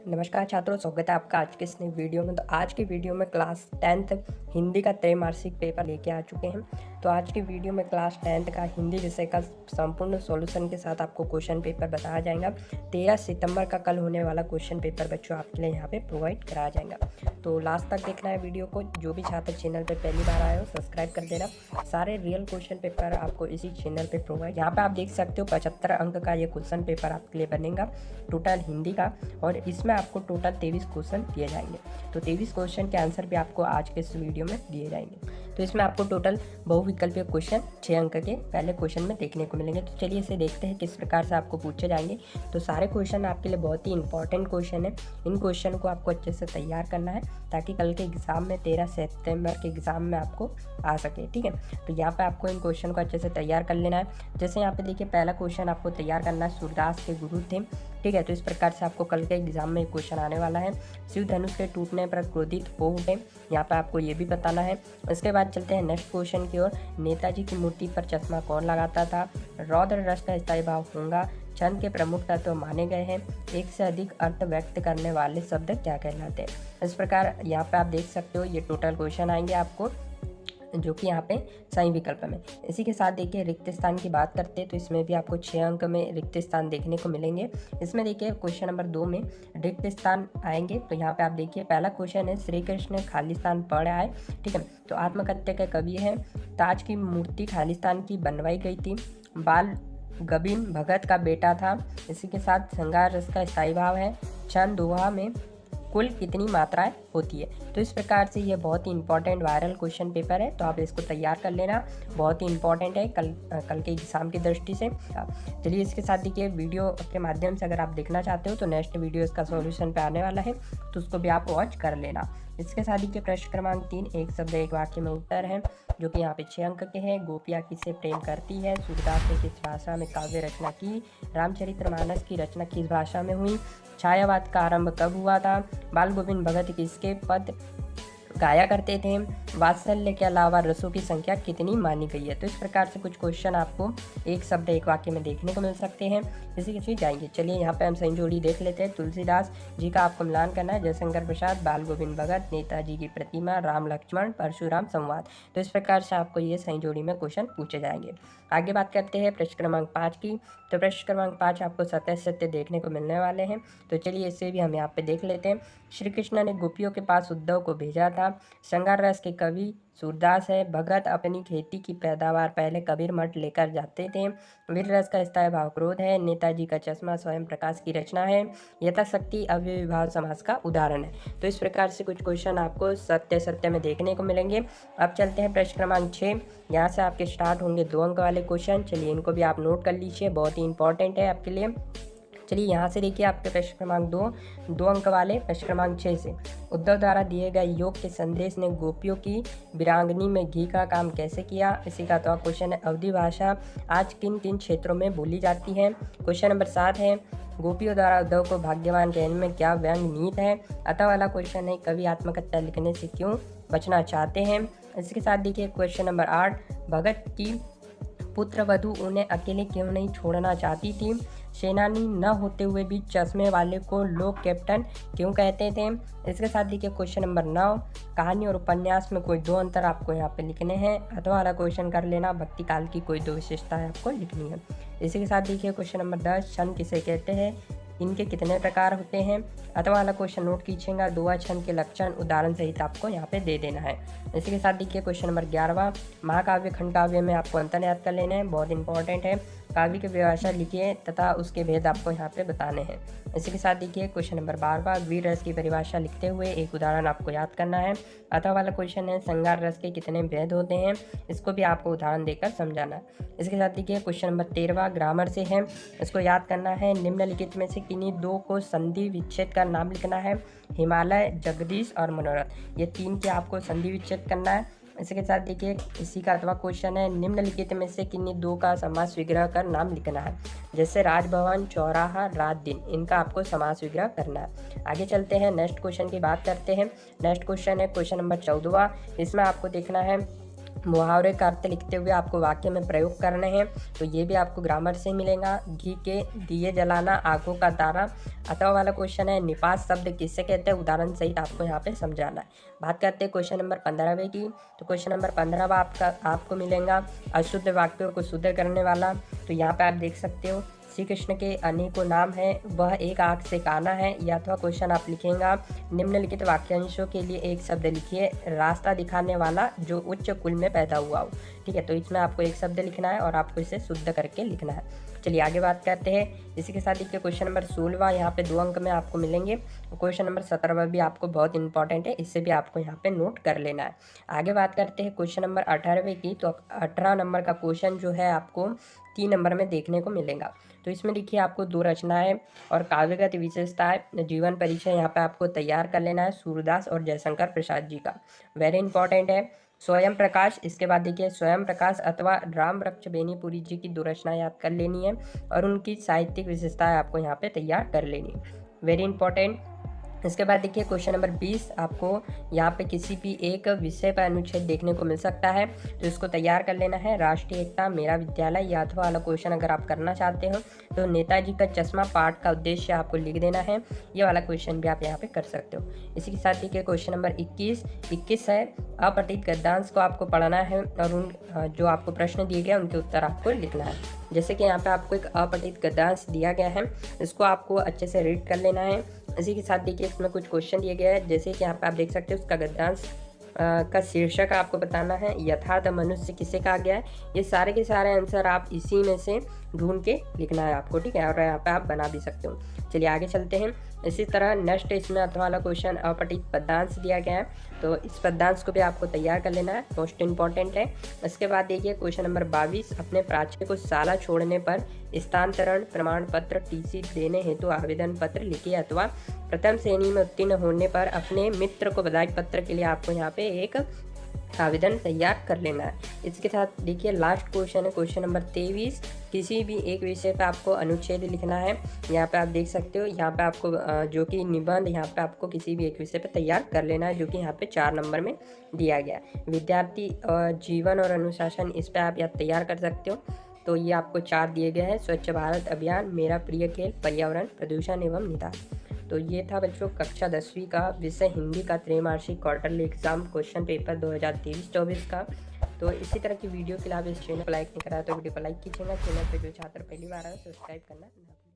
नमस्कार छात्रों, स्वागत है आपका आज के इस नई वीडियो में। तो आज की वीडियो में क्लास 10th हिंदी का त्रैमासिक पेपर लेके आ चुके हैं। तो आज की वीडियो में क्लास 10th का हिंदी विषय का संपूर्ण सॉल्यूशन के साथ आपको क्वेश्चन पेपर बताया जाएगा। 13 सितंबर का कल होने वाला क्वेश्चन पेपर बच्चों आपके लिए यहाँ पे प्रोवाइड कराया जाएगा। तो लास्ट तक देखना है वीडियो को। जो भी छात्र चैनल पर पहली बार आए हो सब्सक्राइब कर देना। सारे रियल क्वेश्चन पेपर आपको इसी चैनल पर प्रोवाइड। यहाँ पर आप देख सकते हो 75 अंक का ये क्वेश्चन पेपर आपके लिए बनेगा टोटल हिंदी का, और इसमें आपको टोटल 23 क्वेश्चन दिए जाएंगे। तो 23 क्वेश्चन के आंसर भी आपको आज के इस वीडियो में दिए जाएंगे। तो इसमें आपको टोटल बहुविकल्पीय क्वेश्चन 6 अंक के पहले क्वेश्चन में देखने को मिलेंगे। तो चलिए इसे देखते हैं किस प्रकार से आपको पूछे जाएंगे। तो सारे क्वेश्चन आपके लिए बहुत ही इंपॉर्टेंट क्वेश्चन है। इन क्वेश्चन को आपको अच्छे से तैयार करना है ताकि कल के एग्जाम में 13 सितंबर के एग्जाम में आपको आ सके। ठीक है, तो यहाँ पे आपको इन क्वेश्चन को अच्छे से तैयार कर लेना है। जैसे यहाँ पे देखिए पहला क्वेश्चन आपको तैयार करना है, सूरदास के गुरु थे। ठीक है, तो इस प्रकार से आपको कल के एग्जाम में क्वेश्चन आने वाला है। शिव धनुष के टूटने पर क्रोधित हो उठे, यहाँ पे आपको ये भी बताना है। उसके बाद चलते हैं नेक्स्ट क्वेश्चन की ओर। नेताजी की मूर्ति पर चश्मा कौन लगाता था? रौद्र रस का स्थायी भाव होगा। छंद के प्रमुख तत्व माने गए हैं। एक से अधिक अर्थ व्यक्त करने वाले शब्द क्या कहलाते हैं? इस प्रकार यहाँ पे आप देख सकते हो ये टोटल क्वेश्चन आएंगे आपको, जो कि यहाँ पे सही विकल्प में। इसी के साथ देखिए रिक्त स्थान की बात करते हैं तो इसमें भी आपको 6 अंक में रिक्त स्थान देखने को मिलेंगे। इसमें देखिए क्वेश्चन नंबर 2 में रिक्त स्थान आएंगे। तो यहाँ पे आप देखिए पहला क्वेश्चन है, श्री कृष्ण खालिस्तान पढ़ आए। ठीक है, तो आत्मकथ्य के कवि है। ताज की मूर्ति खालिस्तान की बनवाई गई थी। बाल गबीन भगत का बेटा था। इसी के साथ श्रृंगार रस का स्थायी भाव है। छंद दोहा में कुल कितनी मात्राएं होती है? तो इस प्रकार से ये बहुत ही इंपॉर्टेंट वायरल क्वेश्चन पेपर है, तो आप इसको तैयार कर लेना। बहुत ही इंपॉर्टेंट है कल के एग्जाम की दृष्टि से। चलिए इसके साथ देखिए वीडियो के माध्यम से अगर आप देखना चाहते हो तो नेक्स्ट वीडियो इसका सॉल्यूशन पे आने वाला है, तो उसको भी आप वॉच कर लेना। इसके साथ देखिए प्रश्न क्रमांक 3, एक शब्द एक वाक्य में उत्तर है, जो कि यहाँ पे 6 अंक के हैं। गोपिया किससे प्रेम करती है? सूरदास ने किस भाषा में काव्य रचना की? रामचरितमानस की रचना किस भाषा में हुई? छायावाद का आरंभ कब हुआ था? बाल गोविंद भगत किसके पद गाया करते थे? वात्सल्य के अलावा रसों की संख्या कितनी मानी गई है? तो इस प्रकार से कुछ क्वेश्चन आपको एक शब्द एक वाक्य में देखने को मिल सकते हैं। इसी के चीज जाएंगे। चलिए यहाँ पे हम सही जोड़ी देख लेते हैं। तुलसीदास जी का आपको मिलान करना है। जयशंकर प्रसाद, बाल गोविंद भगत, नेताजी की प्रतिमा, राम लक्ष्मण, परशुराम संवाद। तो इस प्रकार से आपको ये सही जोड़ी में क्वेश्चन पूछे जाएंगे। आगे बात करते हैं प्रश्न क्रमांक 5 की। तो प्रश्न क्रमांक 5 आपको सत्य सत्य देखने को मिलने वाले हैं। तो चलिए इसे भी हम यहाँ पे देख लेते हैं। श्री कृष्ण ने गोपियों के पास उद्धव को भेजा था। श्रृंगार रस के कवि सूरदास है। भगत अपनी खेती की पैदावार पहले कबीर मठ लेकर जाते थे। वीर रस का स्थायी भाव क्रोध है। नेताजी का चश्मा स्वयं प्रकाश की रचना है। यथाशक्ति अव्ययीभाव समास का उदाहरण है। तो इस प्रकार से कुछ क्वेश्चन आपको सत्य सत्य में देखने को मिलेंगे। अब चलते हैं प्रश्न क्रमांक 6। यहाँ से आपके स्टार्ट होंगे 2 अंक वाले क्वेश्चन। चलिए इनको भी आप नोट कर लीजिए, बहुत ही इंपॉर्टेंट है आपके लिए। चलिए यहाँ से देखिए आपके प्रश्न क्रमांक 2 अंक वाले प्रश्न क्रमांक 6 से। उद्धव द्वारा दिए गए योग के संदेश ने गोपियों की वीरांगनी में घी का काम कैसे किया? इसी का तो क्वेश्चन है। अवधी भाषा आज किन किन क्षेत्रों में बोली जाती है? क्वेश्चन नंबर 7 है, गोपियों द्वारा उद्धव को भाग्यवान कहने में क्या व्यंग नीत है? अतः वाला क्वेश्चन है, कवि आत्मकथा लिखने से क्यों बचना चाहते हैं? इसके साथ देखिए क्वेश्चन नंबर 8, भगत की पुत्र वधू उन्हें अकेले क्यों नहीं छोड़ना चाहती थी? सेनानी न होते हुए भी चश्मे वाले को लोग कैप्टन क्यों कहते थे? इसके साथ देखिए क्वेश्चन नंबर 9, कहानी और उपन्यास में कोई 2 अंतर आपको यहाँ पे लिखने हैं। अथवा वाला क्वेश्चन कर लेना, भक्ति काल की कोई 2 विशेषताएं आपको लिखनी है। इसी के साथ देखिए क्वेश्चन नंबर 10, छंद किसे कहते हैं? इनके कितने प्रकार होते हैं? अथवा वाला क्वेश्चन नोट कीजिएगा। दोहा छंद के लक्षण उदाहरण सहित आपको यहाँ पे दे देना है। इसी के साथ देखिए क्वेश्चन नंबर 11, महाकाव्य खंड काव्य में आपको अंतर याद कर लेना है, बहुत इंपॉर्टेंट है। काव्य की परिभाषा लिखिए तथा उसके भेद आपको यहाँ पे बताने हैं। इसी के साथ देखिए क्वेश्चन नंबर 12, वीर रस की परिभाषा लिखते हुए एक उदाहरण आपको याद करना है। अथवा वाला क्वेश्चन है, श्रृंगार रस के कितने भेद होते हैं? इसको भी आपको उदाहरण देकर समझाना है। इसके साथ देखिए क्वेश्चन नंबर 13 ग्रामर से है, इसको याद करना है। निम्नलिखित में से किन्हीं 2 को संधि विच्छेद का नाम लिखना है। हिमालय, जगदीश और मनोरथ, ये 3 के आपको संधि विच्छेद करना है। इसके साथ देखिए इसी का अथवा क्वेश्चन है, निम्नलिखित में से किन्हीं 2 का समास विग्रह कर नाम लिखना है। जैसे राजभवन, चौराहा, रात दिन, इनका आपको समास विग्रह करना है। आगे चलते हैं, नेक्स्ट क्वेश्चन की बात करते हैं। नेक्स्ट क्वेश्चन है क्वेश्चन नंबर 14। इसमें आपको देखना है मुहावरे का अर्थ लिखते हुए आपको वाक्य में प्रयोग करने हैं, तो ये भी आपको ग्रामर से मिलेगा। घी के दिए जलाना, आंखों का तारा, अथवा वाला क्वेश्चन है। निपात शब्द किससे कहते हैं, उदाहरण सहित आपको यहाँ पे समझाना है। बात करते हैं क्वेश्चन नंबर 15वें की, तो क्वेश्चन नंबर 15 आपको मिलेगा अशुद्ध वाक्यों को शुद्ध करने वाला। तो यहाँ पे आप देख सकते हो श्री कृष्ण के अनेकों नाम है, वह एक आंख से काना है। या अथवा क्वेश्चन आप लिखेंगे निम्नलिखित वाक्यांशों के लिए एक शब्द लिखिए, रास्ता दिखाने वाला जो उच्च कुल में पैदा हुआ हो। ठीक है, तो इसमें आपको एक शब्द लिखना है और आपको इसे शुद्ध करके लिखना है। चलिए आगे बात करते हैं। इसी के साथ देखिए क्वेश्चन नंबर 16 यहाँ पे 2 अंक में आपको मिलेंगे। क्वेश्चन नंबर 17 भी आपको बहुत इंपॉर्टेंट है, इससे भी आपको यहाँ पे नोट कर लेना है। आगे बात करते हैं क्वेश्चन नंबर 18वें की, तो 18 नंबर का क्वेश्चन जो है आपको 3 नंबर में देखने को मिलेगा। तो इसमें देखिए आपको 2 रचनाएं और काव्यगत विशेषताएं जीवन परिचय यहाँ पे आपको तैयार कर लेना है, सूरदास और जयशंकर प्रसाद जी का, वेरी इंपॉर्टेंट है। स्वयं प्रकाश, इसके बाद देखिए स्वयं प्रकाश अथवा राम वृक्ष बेनीपुरी जी की 2 रचनाएं याद कर लेनी है और उनकी साहित्यिक विशेषताएं आपको यहाँ पे तैयार कर लेनी है, वेरी इंपॉर्टेंट। इसके बाद देखिए क्वेश्चन नंबर 20 आपको यहाँ पे किसी भी एक विषय पर अनुच्छेद देखने को मिल सकता है, तो इसको तैयार कर लेना है। राष्ट्रीय एकता, मेरा विद्यालय, या अथवा वाला क्वेश्चन अगर आप करना चाहते हो तो नेताजी का चश्मा पाठ का उद्देश्य आपको लिख देना है, ये वाला क्वेश्चन भी आप यहाँ पे कर सकते हो। इसी के साथ देखिए क्वेश्चन नंबर 21 है अपठित गद्यांश को आपको पढ़ना है और उन जो आपको प्रश्न दिए गए उनके उत्तर आपको लिखना है। जैसे कि यहाँ पे आपको एक अपठित गद्यांश दिया गया है, इसको आपको अच्छे से रीड कर लेना है। इसी के साथ देखिए इसमें कुछ क्वेश्चन दिए गए हैं, जैसे कि यहाँ पे आप देख सकते हो उसका गद्यांश का शीर्षक आपको बताना है, यथार्थ मनुष्य किसे कहा गया है। ये सारे के सारे आंसर आप इसी में से ढूंढ के लिखना है आपको, ठीक है, और यहाँ पे आप बना भी सकते हो। चलिए आगे चलते हैं। इसी तरह नेक्स्ट इसमें अथवा वाला क्वेश्चन अपठित पद्यांश दिया गया है, तो इस पद्यांश को भी आपको तैयार कर लेना है, मोस्ट इंपॉर्टेंट है। इसके बाद देखिए क्वेश्चन नंबर 22, अपने प्राचार्य को शाला छोड़ने पर स्थानांतरण प्रमाण पत्र टीसी देने हेतु आवेदन पत्र लिखिए, अथवा प्रथम श्रेणी में उत्तीर्ण होने पर अपने मित्र को बधाई पत्र के लिए आपको यहाँ पे एक आवेदन तैयार कर लेना है। इसके साथ देखिए लास्ट क्वेश्चन है क्वेश्चन नंबर 23, किसी भी एक विषय पे आपको अनुच्छेद लिखना है। यहाँ पे आप देख सकते हो, यहाँ पे आपको जो कि निबंध यहाँ पे आपको किसी भी एक विषय पे तैयार कर लेना है, जो कि यहाँ पे 4 नंबर में दिया गया है। विद्यार्थी जीवन और अनुशासन, इस पर आप यहाँ तैयार कर सकते हो। तो ये आपको 4 दिए गए हैं, स्वच्छ भारत अभियान, मेरा प्रिय खेल, पर्यावरण, प्रदूषण एवं निदान। तो ये था बच्चों कक्षा 10वीं का विषय हिंदी का त्रैमासिक क्वार्टरली एग्जाम क्वेश्चन पेपर 2023-24 का। तो इसी तरह की वीडियो के लिए आप इस चैनल को लाइक नहीं करा तो वीडियो को लाइक कीजिएगा। चैनल पे जो छात्र पहली बार आए सब्सक्राइब करना ना।